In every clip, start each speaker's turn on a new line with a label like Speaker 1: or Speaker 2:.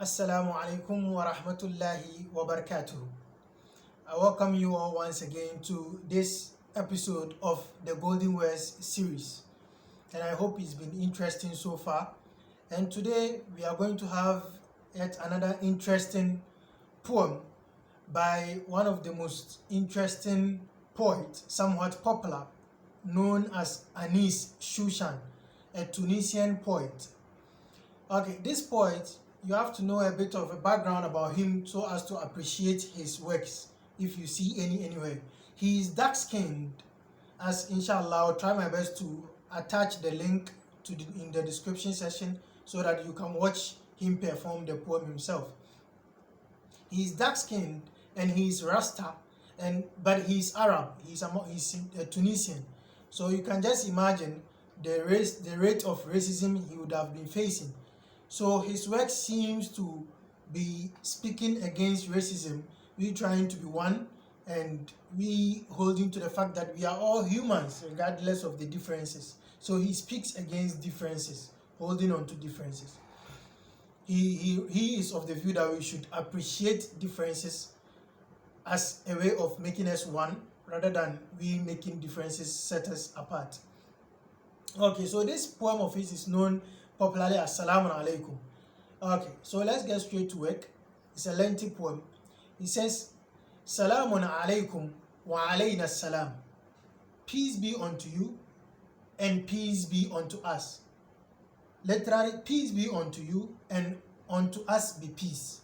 Speaker 1: Alaikum wa rahmatullahi wa barakatuh. I welcome you all once again to this episode of the Golden Words series, and I hope it's been interesting so far. And today we are going to have yet another interesting poem by one of the most interesting poets, somewhat popular, known as Anis Shushan, a Tunisian poet. Okay, this poet, you have to know a bit of a background about him so as to appreciate his works, if you see anywhere. He is dark-skinned, as inshallah I'll try my best to attach the link in the description section so that you can watch him perform the poem himself. He is dark-skinned and he is Rasta, but he is Arab. He's a Tunisian. So you can just imagine the rate of racism he would have been facing. So his work seems to be speaking against racism. We trying to be one, and we holding to the fact that we are all humans regardless of the differences. So he speaks against differences, holding on to differences. He is of the view that we should appreciate differences as a way of making us one, rather than we making differences set us apart. Okay, so this poem of his is known popularly as Salam Alaikum. Okay, so let's get straight to work. It's a lengthy poem. He says, Salamun alaikum wa'alina salam. Peace be unto you, and peace be unto us. Literally, peace be unto you, and unto us be peace.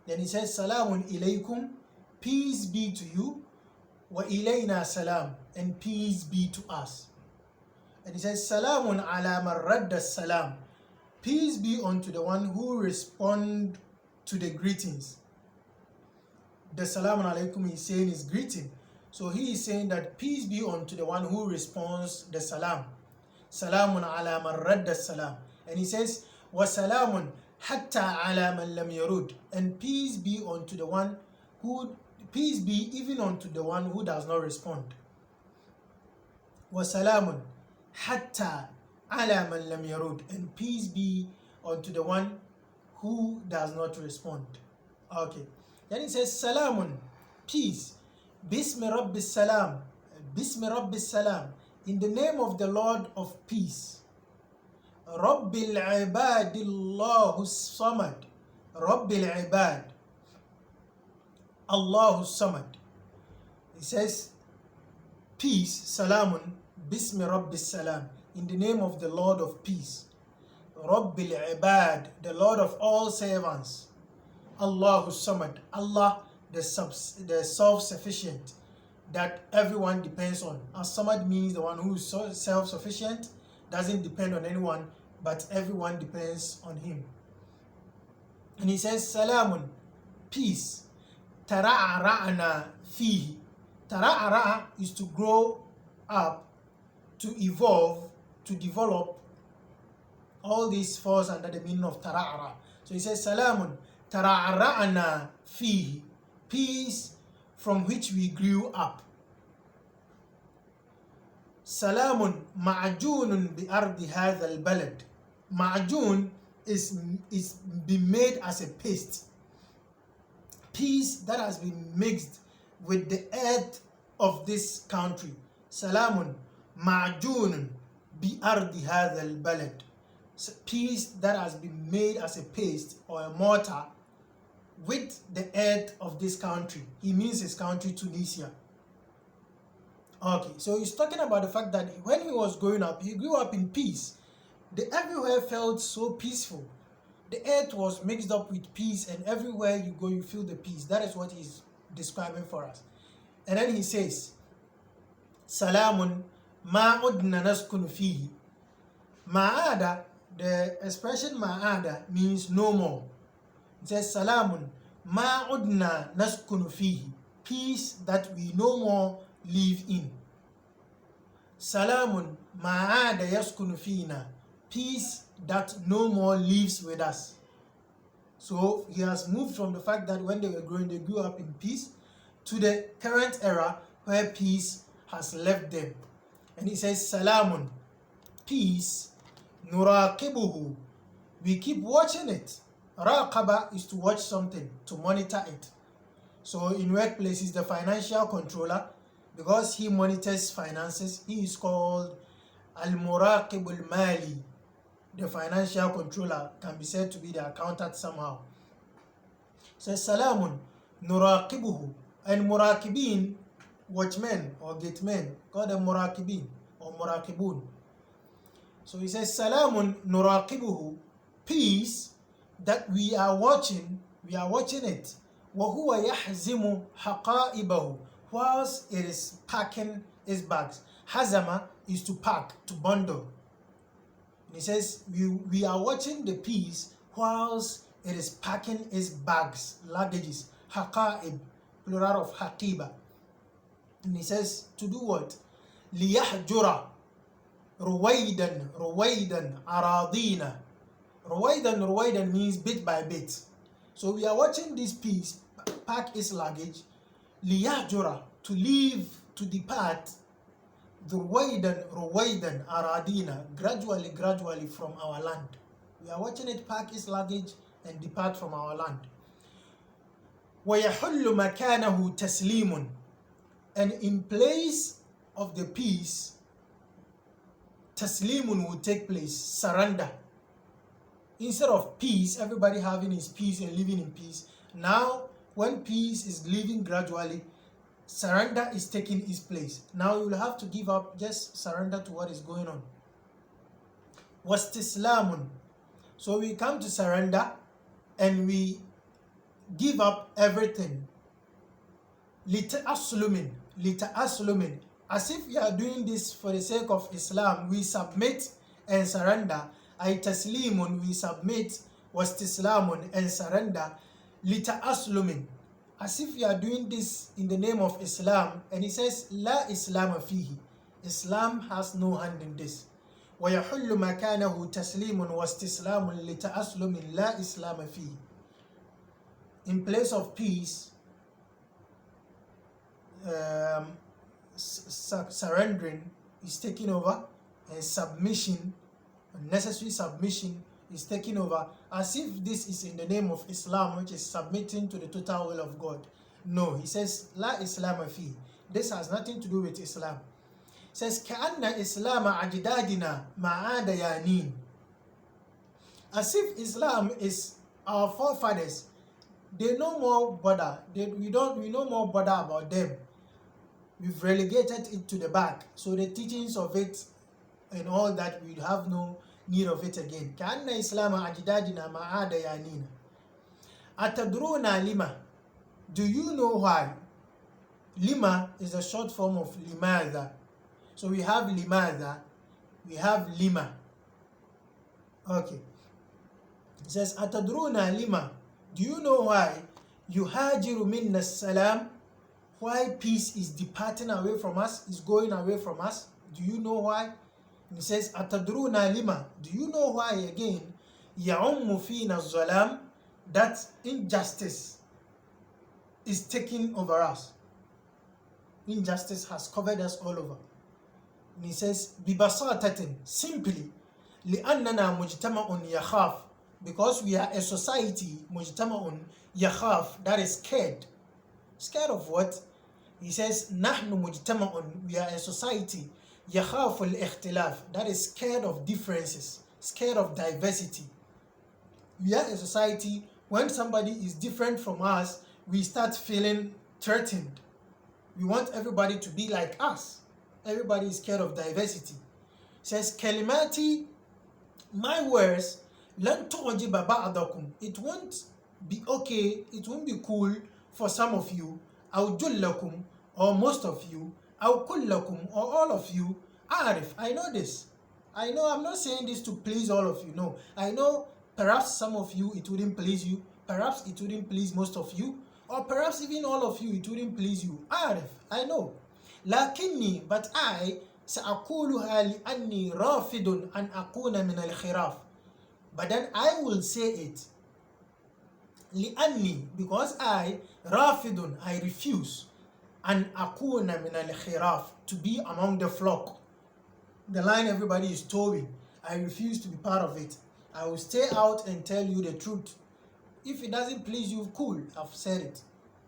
Speaker 1: Then he says, Salamun ilaykum, peace be to you, wa'ilina salam, and peace be to us. And he says, Salamun ala man radda salam. Peace be unto the one who respond to the greetings. The Salamun alaikum he's saying is greeting. So he is saying that peace be unto the one who responds the salam. Salamun ala man radda salam. And he says, wa salamun hatta ala man lam yarud. And peace be unto the one who, peace be even unto the one who does not respond. Wa salamun hatta ala man lam yarud, and peace be unto the one who does not respond. Okay, then it says salamun, peace, bismi rabbi salam, bismi rabbi salam, in the name of the Lord of peace. Rabbil abad, Allahu samad, Rabbil abad, Allahu samad. It says peace, salamun, bismi rabbi salam, in the name of the Lord of peace. Rabbil Abad, the Lord of all servants. Allahu Samad, Allah, the self-sufficient, that everyone depends on. As-Samad means the one who is self-sufficient, doesn't depend on anyone, but everyone depends on him. And he says, Salamun, peace. Tara'ra'na fihi. Tara'ra'a is to grow up, to evolve, to develop. All these falls under the meaning of tara'ra. So he says, Salamun, tara'ra'na fihi, peace from which we grew up. Salamun ma'junun ba'ardi البلد. Ma'jun is been made as a paste. Peace that has been mixed with the earth of this country. Salamun معجون بأرض هذا البلد. Peace that has been made as a paste or a mortar with the earth of this country. He means his country, Tunisia. Okay, so he's talking about the fact that when he was growing up, he grew up in peace. Everywhere felt so peaceful. The earth was mixed up with peace, and everywhere you go, you feel the peace. That is what he's describing for us. And then he says, Salamun عدنا نسكن فيه. Ma'ada, the expression ma'ada means no more. It says salamun عدنا نسكن فيه, peace that we no more live in. Salamun ma'ada يسكن فينا, peace that no more lives with us. So he has moved from the fact that when they were growing, they grew up in peace, to the current era where peace has left them. And he says, Salamun, peace, nuraqibuhu, we keep watching it. Naraqiba is to watch something, to monitor it. So in workplaces, the financial controller, because he monitors finances, he is called al-muraqib al-mali. The financial controller can be said to be the accountant somehow. So salamun nuraqibuhu, and muraqibin, watchmen or gatemen, called them muraqibin or muraqibun. So he says salamun nuraqibuhu, peace that we are watching it. وَهُوَ يَحْزِمُ حَقَائِبَهُ, whilst it is packing its bags. Hazama is to pack, to bundle. And he says we are watching the peace whilst it is packing its bags, luggages. Haqa'ib, plural of haqiba. And he says to do what? لِيَهْجُرَ رويدا أراضينا. Ruwaidan means bit by bit. So we are watching this piece pack its luggage. Liyahjura, to leave, to depart. Ruwaidan aradina, gradually from our land. We are watching it pack its luggage and depart from our land. وَيَحُلُّ مَكَانَهُ تَسْلِيمٌ, and in place of the peace, taslimun will take place, surrender. Instead of peace, everybody having his peace and living in peace, now when peace is living gradually, surrender is taking its place. Now you will have to give up, just surrender to what is going on. Wastislamun, so we come to surrender and we give up everything. Lita'aslumin, as if we are doing this for the sake of Islam, we submit and surrender. Ay taslimun, we submit, wastislamun, and surrender, lita'aslumin, as if we are doing this in the name of Islam. And he says, la islam fihi, Islam has no hand in this. وَيَحُلُّ مَكَانَهُ تَسْلِيمٌ وَاسْتِسْلَامٌ لِتَأَسْلُمٍ لَا إِسْلَامَ فِيهِ. In place of peace, surrendering is taking over, and submission, necessary submission, is taking over, as if this is in the name of Islam, which is submitting to the total will of God. No, he says, La Islam fi. This has nothing to do with Islam. He says, كَأَنَّ إِسْلَامَ عَجْدَادِنَا مَعَادَ يَانِينَ. As if Islam is our forefathers. They no more bother. We no more bother about them. We've relegated it to the back. So the teachings of it and all that, we have no need of it again. كَأَنَّ إِسْلَامَ عَجْدَادِنَا مَعَادَ يَانِينَ. أَتَدْرُونَ لِمَا. Do you know why? Lima is a short form of limadha. So we have limadha, we have lima. Okay. It says, Atadruna lima. Do you know why? Yuhajiru minna salam. Why peace is departing away from us, is going away from us? Do you know why? And it says, Atadruna lima. Do you know why again? Ya'ummu fina zalam. That injustice is taking over us. Injustice has covered us all over. And he says, Bibasatatin, simply, li'annana mujtama'un يخاف, because we are a society, mujtama'un يخاف, that is scared. Scared of what? He says, nahnu mujtama'un, we are a society, يخاف الاختلاف, that is scared of differences, scared of diversity. We are a society, when somebody is different from us, we start feeling threatened. We want everybody to be like us. Everybody is scared of diversity. It says, Kalimati, my words, lan tu'jiba ba'dakum. It won't be okay, it won't be cool for some of you, aw jullakum, or most of you, aw kullakum, or all of you. Arif, I know this. I know I'm not saying this to please all of you. No, I know perhaps some of you it wouldn't please you, perhaps it wouldn't please most of you, or perhaps even all of you, it wouldn't please you. Arif, I know. Lakinni, but I, سأقولها لأني رافض أن أكون من الخراف. But then I will say it. لأني, because I, رافض, I refuse, أن أكون من الخراف, to be among the flock. The line everybody is towing. I refuse to be part of it. I will stay out and tell you the truth. If it doesn't please you, cool, I've said it.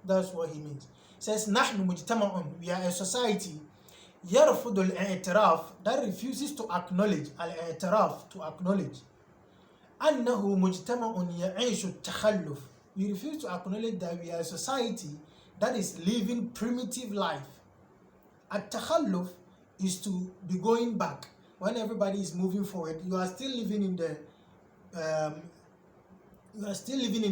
Speaker 1: That's what he means. He says, نحن مجتمع, we are a society, يرفض الاعتراف, that refuses to acknowledge, الاعتراف, to acknowledge, أنه مجتمع يعيش التخلف. We refuse to acknowledge that we are a society that is living primitive life. التخلف is to be going back. When everybody is moving forward, you are still living in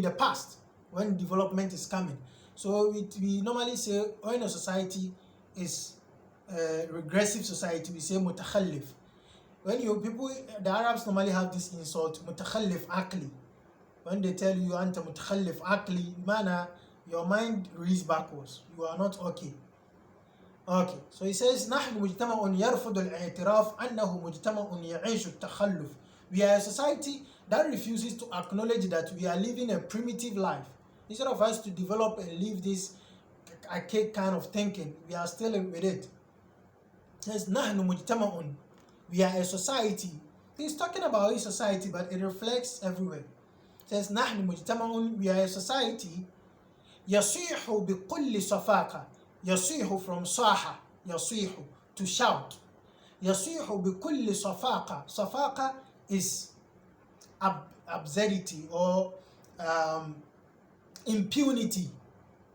Speaker 1: the past when development is coming. So we normally say when a society is a regressive society, we say mutakhallif. When the Arabs normally have this insult, mutakhallif akli. When they tell you anta mutakhallif akli, mana your mind reads backwards. You are not okay. Okay, so he says نحن مجتمع يرفض الاعتراف أنه مجتمع يعيش التخلف. We are a society that refuses to acknowledge that we are living a primitive life. Instead of us to develop and live this archaic kind of thinking, we are still with it. It says نحن مجتمع, we are a society. He's talking about his society, but it reflects everywhere. It says نحن مجتمع, we are a society يصيح بكل صفاقة. يصيح from صاح, يصيح, to shout. يصيح بكل صفاقة. صفاقة is absurdity or impunity.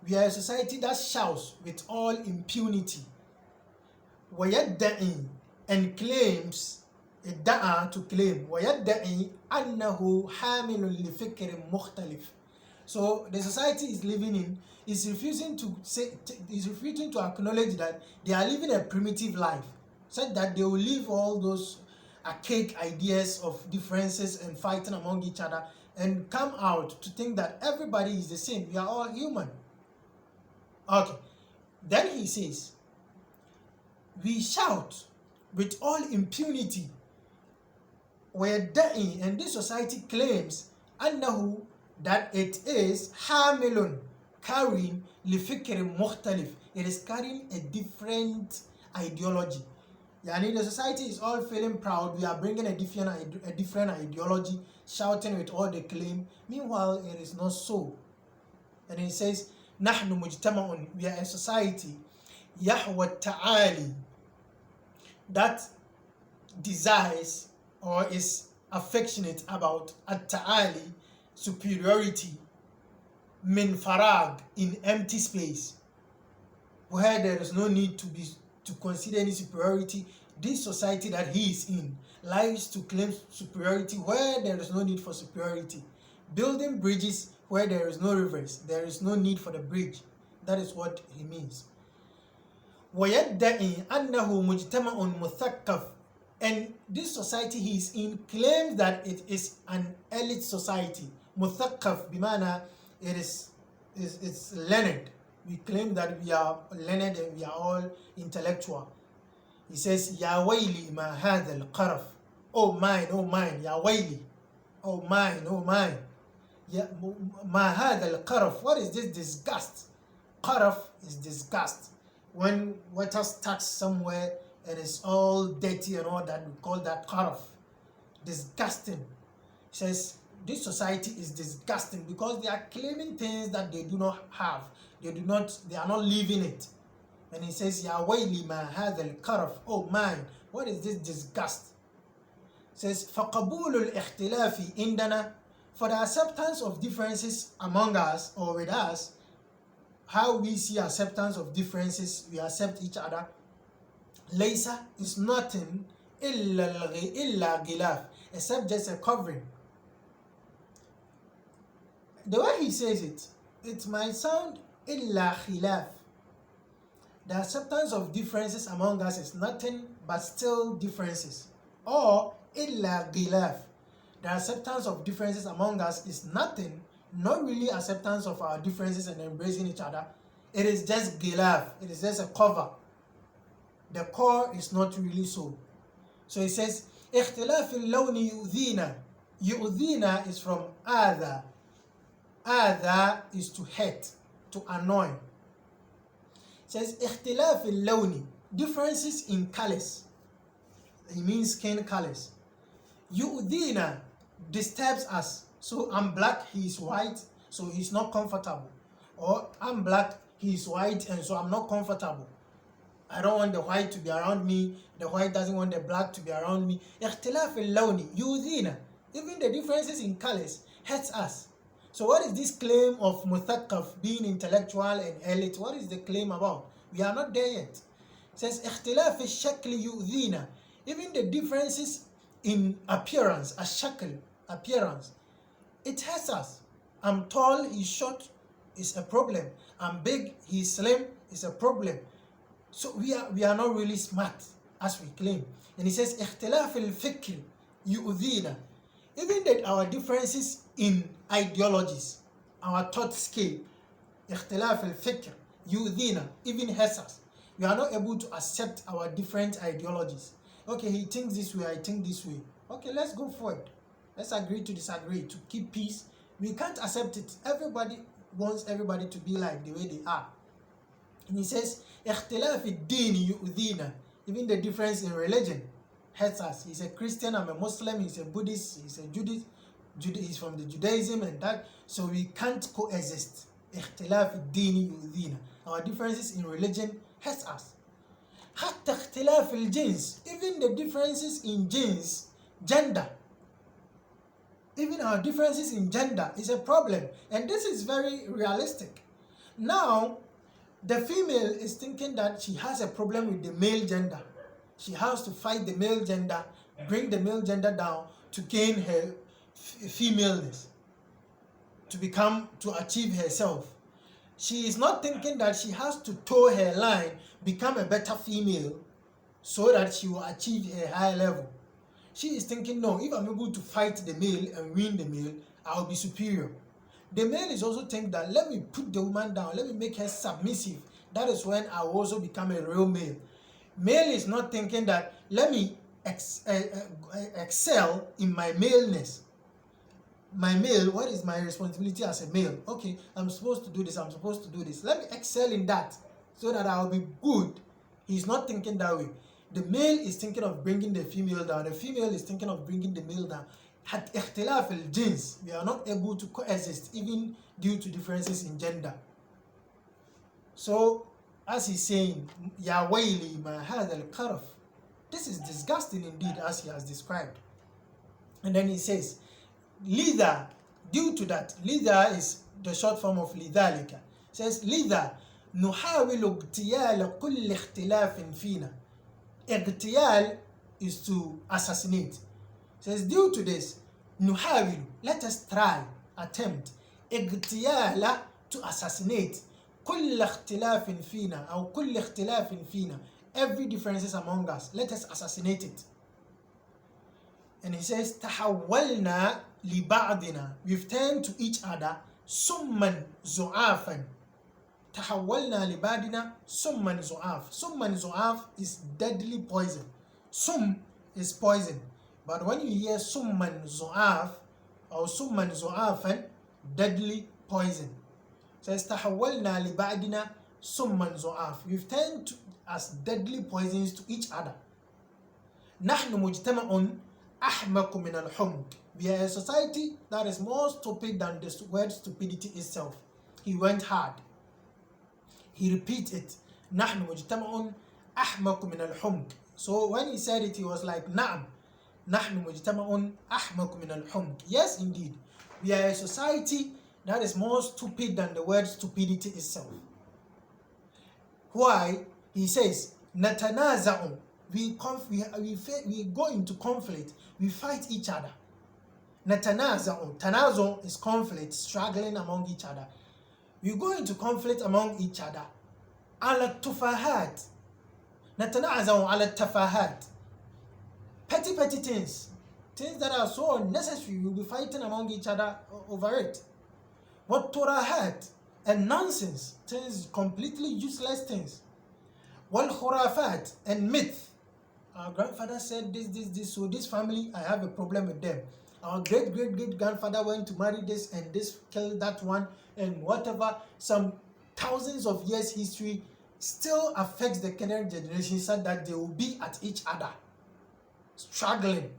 Speaker 1: We are a society that shouts with all impunity. ويدعي, and claims, ادعى, to claim, ويدعي أنه حامل لفكر مختلف. So the society is living in is refusing to acknowledge that they are living a primitive life, such that they will leave all those archaic ideas of differences and fighting among each other and come out to think that everybody is the same. We are all human. Okay. Then he says, we shout with all impunity. ويدعي, and this society claims أنه, that it is حامل, carrying لفكر مختلف. It is carrying a different ideology. Yani the society is all feeling proud. We are bringing a different ideology, shouting with all they claim. Meanwhile, it is not so. And he says, نحن مجتمع, we are a society يحوى التعالي, that desires or is affectionate about التعالي, superiority, min farag, in empty space, where there is no need to consider any superiority. This society that he is in likes to claim superiority where there is no need for superiority. Building bridges where there is no rivers, there is no need for the bridge. That is what he means. وَيَدَّعِي أَنَّهُ مُجْتَمَعٌ مُثَقَّفٌ, and this society he is in claims that it is an elite society. مُثَقَّف بمعنى it's learned. We claim that we are learned and we are all intellectual. He says, يا ويلي ما هذا القرف. Oh mine, يا ويلي. Oh mine, ما هذا القرف. What is this disgust? قرف is disgust. When water starts somewhere and it's all dirty and all that, we call that قرف. Disgusting. He says, this society is disgusting because they are claiming things that they do not have. They are not living it. And he says, يا ويلي ما هذا القرف. Oh mine, what is this disgust? It says, فقبول الاختلاف عندنا, for the acceptance of differences among us or with us. How we see acceptance of differences, we accept each other. ليس is nothing إلا غلاف, except just a covering. The way he says it might sound إلا خلاف. The acceptance of differences among us is nothing but still differences. Or إلا غلاف. The acceptance of differences among us is nothing, not really acceptance of our differences and embracing each other. It is just gilaf. It is just a cover. The core is not really so. So he says, اختلاف اللون يؤذينا. يؤذينا is from أذى. أذى is to hate, to annoy. It says اختلاف اللون, differences in colors. It means skin colors. يؤذينا, disturbs us. So I'm black, he is white. so he's not comfortable. Or I'm black, he's white, and so I'm not comfortable. I don't want the white to be around me. The white doesn't want the black to be around me. اختلاف اللون يؤذينا. Even the differences in colors hurts us. So what is this claim of مثقف being intellectual and elite? What is the claim about? We are not there yet. It says اختلاف الشكل يؤذينا. Even the differences in appearance, الشكل, appearance, it hurts us. I'm tall, he's short, it's a problem. I'm big, he's slim, it's a problem. So we are not really smart as we claim. And he says اختلاف الفكر يؤذينا. Even that our differences in ideologies, our thought scale, اختلاف الفكر يؤذينا, even hurts us. We are not able to accept our different ideologies. Okay, he thinks this way, I think this way. Okay, let's go forward. Let's agree to disagree, to keep peace. We can't accept it. Everybody wants everybody to be like the way they are. And he says, اختلاف الدين يؤذينا. Even the difference in religion hurts us. He's a Christian, I'm a Muslim, he's a Buddhist, he's a he's from the Judaism and that. So we can't coexist. اختلاف الدين يؤذينا. Our differences in religion hurts us. حتى اختلاف الجنس. Even the differences in gender. Even our differences in gender is a problem. And this is very realistic. Now, the female is thinking that she has a problem with the male gender. She has to fight the male gender, bring the male gender down to gain her femaleness, to achieve herself. She is not thinking that she has to toe her line, become a better female, so that she will achieve a higher level. She is thinking, no, if I'm able to fight the male and win the male, I will be superior. The male is also thinking that let me put the woman down, let me make her submissive. That is when I will also become a real male. Male is not thinking that let me excel in my maleness. My male, what is my responsibility as a male? Okay, I'm supposed to do this, I'm supposed to do this. Let me excel in that so that I'll be good. He's not thinking that way. The male is thinking of bringing the female down. The female is thinking of bringing the male down. At اختلاف الجنس, we are not able to coexist even due to differences in gender. So, as he's saying, يا ويلي ما هذا القرف. This is disgusting indeed, as he has described. And then he says, لذا, due to that, لذا is the short form of لذلك. It says, لذا نحاول اغتيال كل اختلاف فينا. اغتيال is to assassinate. It says, due to this, نحاول, let us try, attempt, اغتيال, to assassinate, كل اختلاف فينا, أو كل اختلاف فينا, every differences among us, let us assassinate it. And he says, تحولنا لبعضنا, we've turned to each other, سما زعافا. تحولنا لبعضنا سما زعاف. سما زعاف is deadly poison. Sum is poison. But when you hear summan zu'af or summan zu'afan, deadly poison. So it's تحولنا لبعضنا summan zu'af. We've turned as deadly poisons to each other. نحن مجتمع أحمق من الحمق. We are a society that is more stupid than the word stupidity itself. He went hard. He repeats it. نحن مجتمع أحمق من الحمق. So when he said it, he was like, نعم, نحن مجتمع أحمق من الحمق. Yes, indeed. We are a society that is more stupid than the word stupidity itself. Why? He says, نتنازع. We go into conflict. We fight each other. نتنازع. Tanazo is conflict, struggling among each other. We go into conflict among each other. على التفاهات. نتنازع على التفاهات. Petty things. Things that are so unnecessary. We'll be fighting among each other over it. والتراهات. And nonsense. Things, completely useless things. والخرافات. And myth. Our grandfather said this. So this family, I have a problem with them. Our great grandfather went to marry this and this killed that one and whatever. Some thousands of years history still affects the current generation, so that they will be at each other, struggling.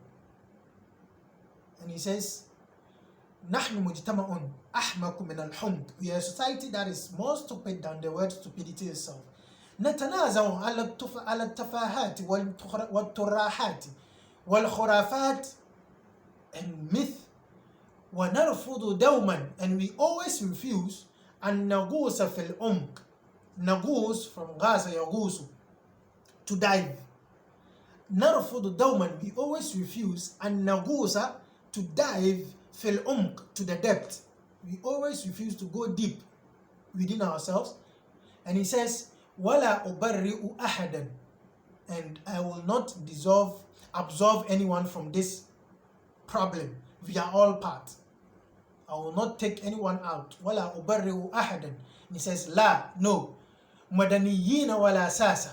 Speaker 1: And he says, نحن مجتمع أحمق من الحمق. We are a society that is more stupid than the word stupidity itself. نتنازع على التفاهات والتراحات والخرافات and myth ونرفض دوما, and we always refuse أن نغوص في العمق. نغوص from غاص يغوص, to dive. نرفض دوما, we always refuse أن نغوص, to dive في العمق, to the depth. We always refuse to go deep within ourselves. And he says ولا أبرئ أحدا, and I will not absolve anyone from this problem. We are all part. I will not take anyone out. ولا أبرئ أحدا. He says لا, no. مدنيين ولا ساسة.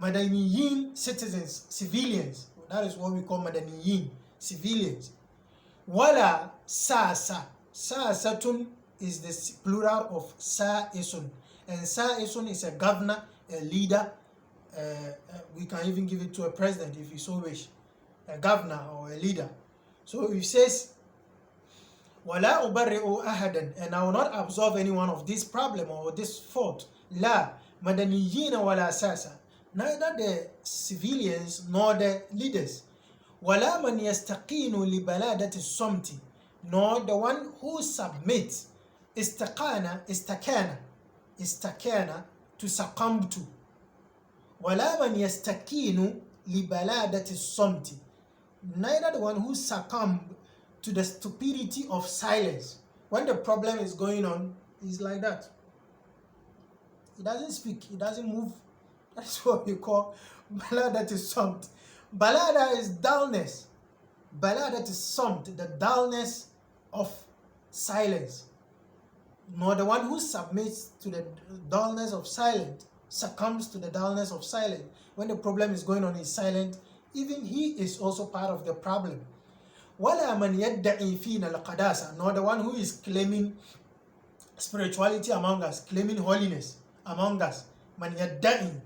Speaker 1: Madaniyin, citizens, civilians. That is what we call Madaniyin, civilians. Wala sasa. Sasatun is the plural of sa'isun. And sa'isun is a governor, a leader. We can even give it to a president if you so wish. A governor or a leader. So it says, Wala ubarri'u ahadan, and I will not absolve anyone of this problem or this fault. La madaniyina wala sasa. Neither the civilians nor the leaders. وَلَا مَنْ يَسْتَقِينُ لِبَلَادَةِ الصَّمْتِ, nor the one who submits. استقانا, to succumb to. وَلَا مَنْ يَسْتَقِينُ لِبَلَادَةِ الصَّمْتِ, neither the one who succumbs to the stupidity of silence. When the problem is going on, he's like that. He doesn't speak, he doesn't move. That's what we call balada to summed. Balada is dullness. Balada to summed, the dullness of silence. Nor the one who submits to the dullness of silence succumbs to the dullness of silence. When the problem is going on, he's silent. Even he is also part of the problem. وَلَا مَنْ يَدَّعِي فِينَا الْقَدَاسَةَ, nor the one who is claiming spirituality among us, claiming holiness among us. Man yadda'i,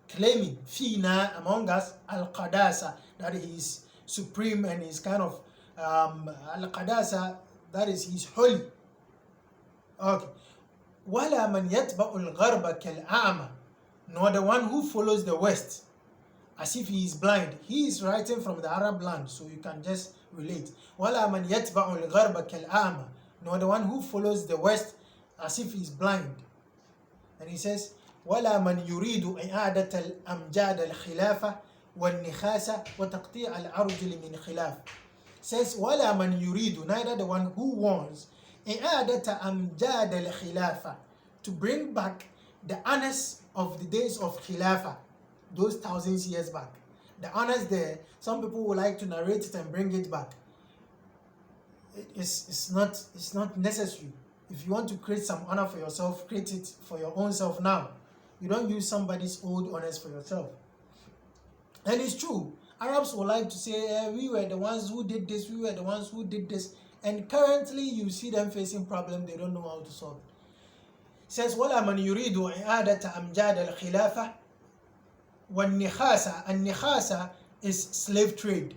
Speaker 1: claiming fina, among us, al-qadasa, that he is supreme and is kind of al-qadasa, that is he is holy. Okay. Wala man yatba'u al-gharba kal-a'ma, nor the one who follows the west as if he is blind. He is writing from the Arab land, so you can just relate. Wala man yatba'u al-gharba kal-a'ma, nor the one who follows the west as if he is blind. And he says, ولا من يريد إعادة الأمجاد الخلافة والنخاسة وتقطيع الأرجل من خلاف. Says ولا من يريد, neither the one who wants إعادة أمجاد الخلافة, to bring back the ANIS of the days of Khilafah, those thousands years back. The ANIS there, some people would like to narrate it and bring it back. It's not necessary. If you want to create some honor for yourself, create it for your own self now. You don't use somebody's old honors for yourself. And it's true. Arabs would like to say, we were the ones who did this, we were the ones who did this. And currently you see them facing problems, they don't know how to solve it. It says, وَلَا مَنْ يُرِيدُ إِعَادَةَ أَمْجَادَ الْخِلَافَةِ وَالنِّخَاسَةِ. And nikhasa is slave trade,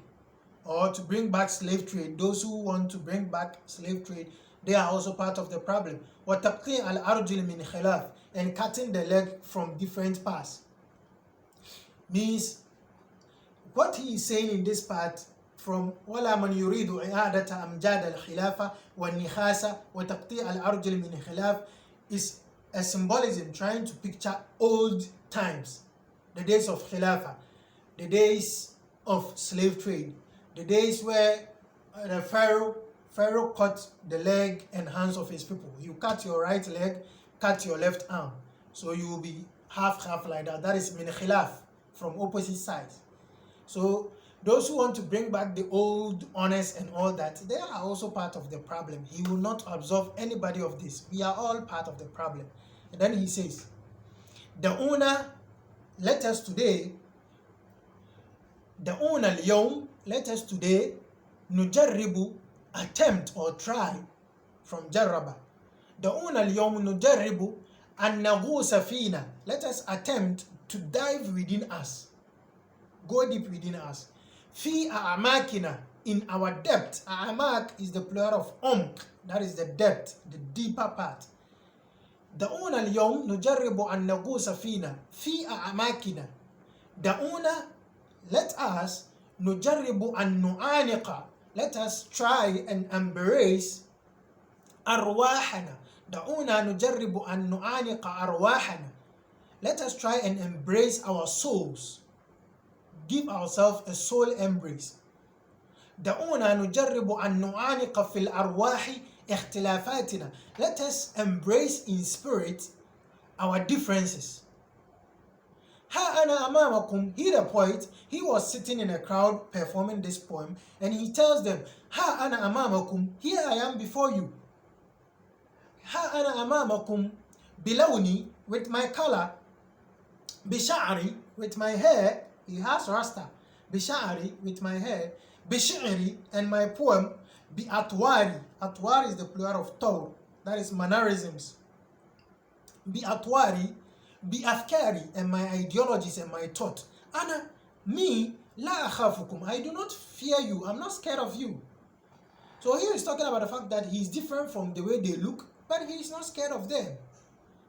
Speaker 1: or to bring back slave trade. Those who want to bring back slave trade, they are also part of the problem. وَتَقْطِيعَ الْأَرْجُلِ مِنْ خِلَافٍ, and cutting the leg from different parts. Means, what he is saying in this part, from وَلَا مَنْ يُرِيدُ إِعَادَةَ أَمْجَادَ الْخِلَافَةِ وَالنِّخَاسَةِ وَتَقْطِيعَ الْأَرْجُلِ مِنْ خِلَافٍ, is a symbolism trying to picture old times, the days of Khilafah, the days of slave trade, the days where the Pharaoh cut the leg and hands of his people. You cut your right leg, cut your left arm, so you will be half like that. That is min khilaf, from opposite sides. So those who want to bring back the old honors and all that, they are also part of the problem. He will not absolve anybody of this. We are all part of the problem. And then he says, Da'una, let us today, Da'una al-yawm, let us today, nujarribu, attempt or try, from jarraba. Da'una al-yawm nujarribu an naghusa fina, let us attempt to dive within us, go deep within us. Fi a'makina, in our depth. A'mak is the plural of that is the depth, the deeper part. دعونا اليوم نجرب أن نغوص فينا في أعماقنا. دعونا, let us, نجرب أن نعانق, let us try and embrace أرواحنا. دعونا نجرب أن نعانق أرواحنا. Let us try and embrace our souls. Give ourselves a soul embrace. دعونا نجرب أن نعانق في الأرواح اختلافاتنا. Let us embrace in spirit our differences. ها أنا أمامكم. He, the poet, he was sitting in a crowd performing this poem, and he tells them, ها أنا أمامكم, here I am before you. ها أنا أمامكم بلوني, with my color, بشعري, with my hair, he has rasta, بشعري, with my hair, بشعري, and my poem, بأطواري, أطوار is the plural of طور, that is mannerisms, بأطواري, بأفكاري, and my ideologies and my thought. أنا, me, لا أخافكم, I do not fear you, I'm not scared of you. So here he's talking about the fact that he's different from the way they look, but he's not scared of them.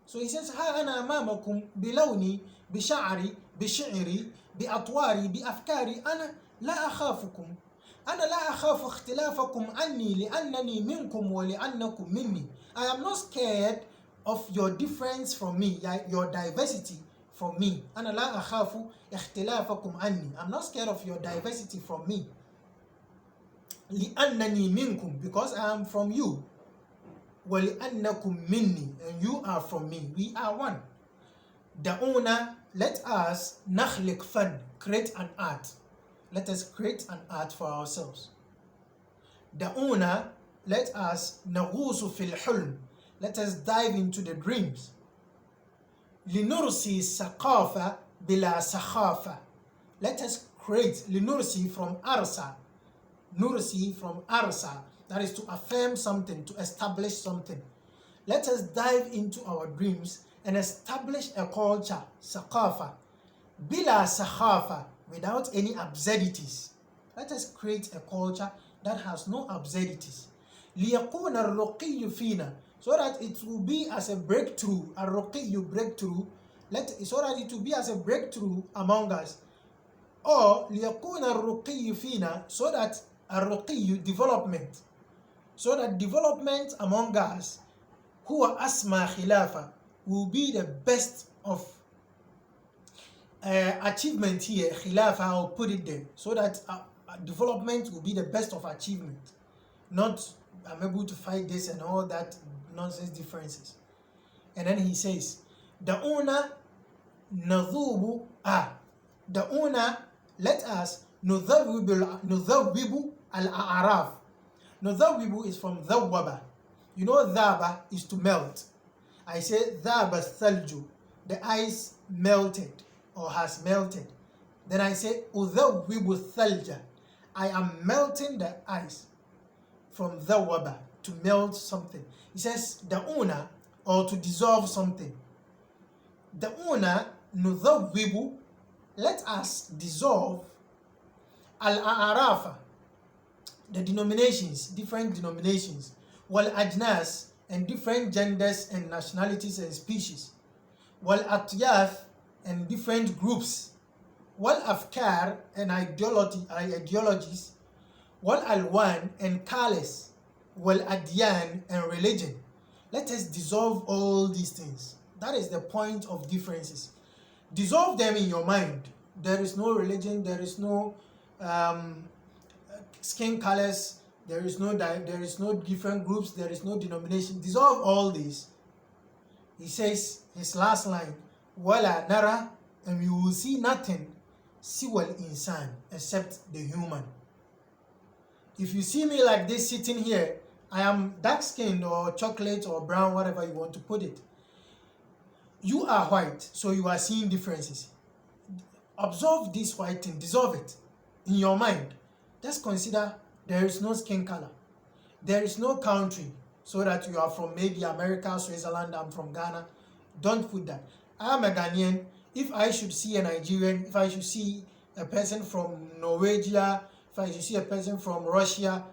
Speaker 1: So he says, ها أنا أمامكم بلوني, بشعري, بشعري, بأطواري, بأفكاري, أنا لا أخافكم. أنا لا أخاف اختلافكم عني لأنني منكم ولأنكم مني. I am not scared of your difference from me, your diversity from me. أنا لا أخاف اختلافكم عني. I'm not scared of your diversity from me. لأنني منكم, because I am from you. وَلِأَنَّكُمْ مِنِّي, and you are from me. We are one. دعونا, let us نخلق فن, create an art. Let us create an art for ourselves. دعونا, let us نغوص في الحلم, let us dive into the dreams. لنرسي ثقافة بلا سخافة, let us create, لنرسي from arsa, nursi from arsa, that is to affirm something, to establish something. Let us dive into our dreams and establish a culture, ثقافة, bila sakhafa, without any absurdities. Let us create a culture that has no absurdities. ليكون الرقي فينا, so that it will be as a breakthrough, الرقي, breakthrough, so that it will be as a breakthrough among us. Or ليكون الرقي فينا, so that الرقي, development, so that development among us, هو أسمى خلافة, will be the best of achievement here. Khilafa, I'll put it there, so that development will be the best of achievement, not I'm able to fight this and all that nonsense differences. And then he says, دعونا نذوب دعونا, let us نذوب الأعراف. نذوب is from ذوبة. You know ذاب is to melt. I say ذاب الثلج, the ice melted or has melted. Then I say أذوب الثلج, I am melting the ice. From ذوب, to melt something. He says دعونا, or to dissolve something. دعونا نذوب, let us dissolve الأعراف, the denominations, different denominations, والأجناس, and different genders and nationalities and species, والأطياف, and different groups, والأفكار, and ideologies, والألوان, and colors, والأديان, and religion. Let us dissolve all these things. That is the point of differences. Dissolve them in your mind. There is no religion, there is no skin colors, there is no different groups, there is no denomination. Dissolve all these. He says, his last line, wala nara, and we will see nothing siwal insan, except the human. If you see me like this sitting here, I am dark skinned or chocolate or brown, whatever you want to put it. You are white, so you are seeing differences. Absorb this white thing, dissolve it in your mind. Just consider there is no skin color. There is no country, so that you are from maybe America, Switzerland, I'm from Ghana. Don't put that. I am a Ghanaian. If I should see a Nigerian, if I should see a person from Norwegia, If I see a person from Russia,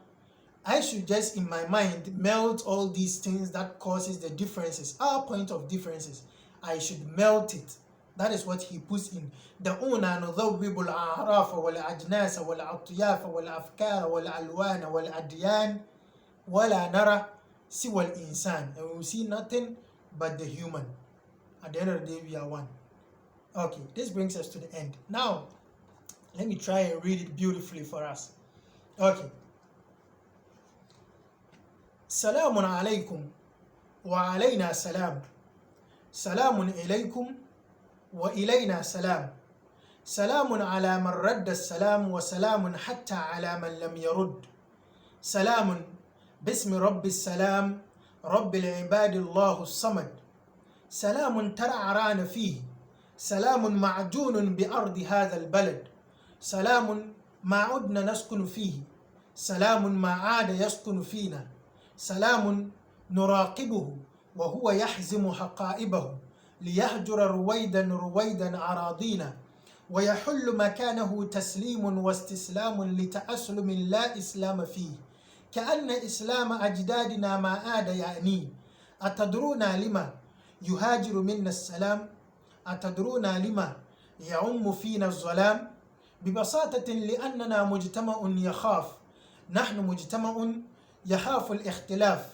Speaker 1: I should just in my mind melt all these things that causes the differences, our point of differences. I should melt it. That is what he puts in. دعونا نذوب الأعراف والأجناس والأطياف والأفكار والألوان والأديان ولا نرى سوى الإنسان. And we will see nothing but the human. At the end of the day, we are one. Okay, this brings us to the end. Now, let me try and read it beautifully for us. Okay. سلام عليكم وعلينا سلام. سلام إليكم وإلينا سلام. سلام على من رد السلام وسلام حتى على من لم يرد. سلام باسم رب السلام رب العباد الله الصمد. سلام ترعرعنا فيه. سلام معجون بأرض هذا البلد. سلام ما عدنا نسكن فيه. سلام ما عاد يسكن فينا. سلام نراقبه وهو يحزم حقائبه ليهجر رويدا أراضينا ويحل مكانه تسليم واستسلام لتأسلم لا إسلام فيه كأن إسلام أجدادنا ما عاد يعني. أتدرون لما يهاجر منا السلام؟ أتدرون لما يعم فينا الظلام؟ ببساطة لأننا مجتمع يخاف. نحن مجتمع يخاف الاختلاف.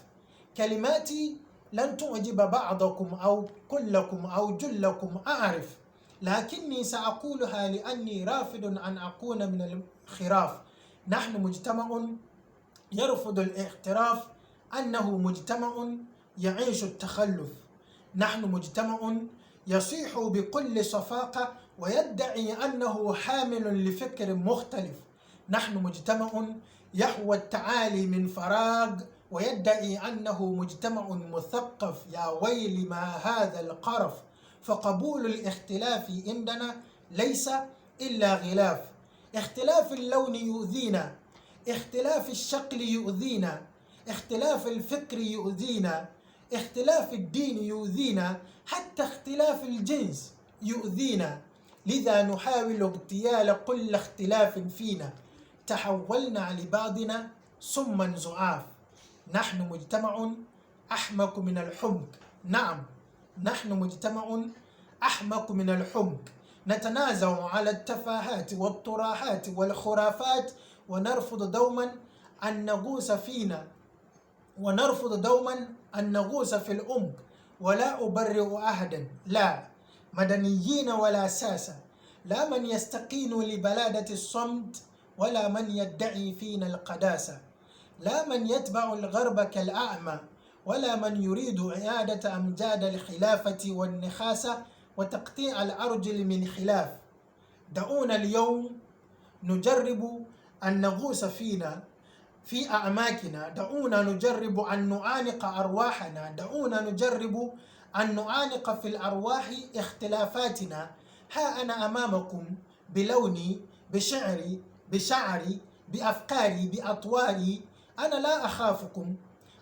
Speaker 1: كلماتي لن تعجب بعضكم أو كلكم أو جلكم أعرف، لكني سأقولها لأني رافض أن أكون من الخراف. نحن مجتمع يرفض الاعتراف أنه مجتمع يعيش التخلف. نحن مجتمع يصيح بكل صفاقة ويدعي أنه حامل لفكر مختلف. نحن مجتمع يحوى التعالي من فراغ ويدعي أنه مجتمع مثقف. يا ويل ما هذا القرف. فقبول الاختلاف عندنا ليس إلا غلاف. اختلاف اللون يؤذينا، اختلاف الشكل يؤذينا، اختلاف الفكر يؤذينا، اختلاف الدين يؤذينا، حتى اختلاف الجنس يؤذينا. لذا نحاول اغتيال كل اختلاف فينا. تحولنا لبعضنا سما زعاف. نحن مجتمع أحمق من الحمق. نعم، نحن مجتمع أحمق من الحمق. نتنازع على التفاهات والطراحات والخرافات ونرفض دوما أن نغوص فينا، ونرفض دوما أن نغوص في العمق. ولا أبرئ أحدا، لا مدنيين ولا ساسة، لا من يستقين لبلادة الصمد ولا من يدعي فينا القداسة، لا من يتبع الغرب كالأعمى ولا من يريد إعادة أمجاد الخلافة والنخاسة وتقطيع الأرجل من خلاف. دعونا اليوم نجرب أن نغوص فينا في أعماقنا. دعونا نجرب أن نعانق أرواحنا. دعونا نجرب أن نعانق في الأرواح اختلافاتنا. ها أنا أمامكم بلوني، بشعري، بشعري، بأفكاري، بأطواري. أنا لا أخافكم،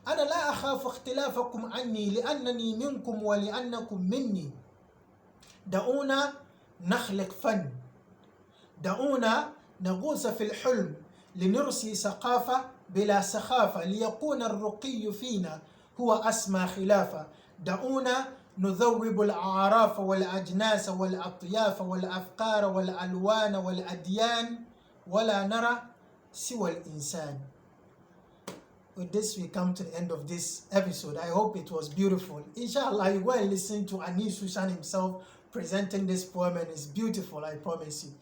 Speaker 1: أنا لا أخاف اختلافكم عني لأنني منكم ولأنكم مني. دعونا نخلق فن. دعونا نغوص في الحلم لنرسي ثقافة بلا سخافة ليكون الرقي فينا هو أسمى خلافة. دعونا نذوب الأعراف والأجناس والأطياف والأفكار والألوان والأديان ولا نرى سوى الإنسان. With this, we come to the end of this episode. I hope it was beautiful. Inshallah, you go and listen to ANIS himself presenting this poem, and it's beautiful, I promise you.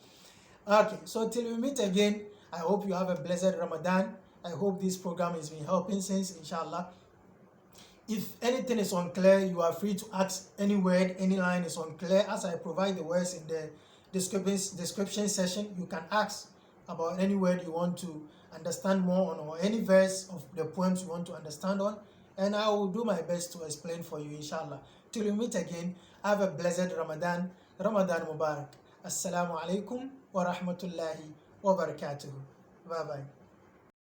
Speaker 1: Okay, so till we meet again, I hope you have a blessed Ramadan. I hope this program has been helping since, inshallah. If anything is unclear, you are free to ask any word, any line is unclear. As I provide the words in the description section, you can ask about any word you want to understand more on, or any verse of the poems you want to understand on, and I will do my best to explain for you, inshallah. Till we meet again, have a blessed Ramadan. Ramadan Mubarak. Assalamu alaikum wa rahmatullahi wa barakatuh. Bye bye.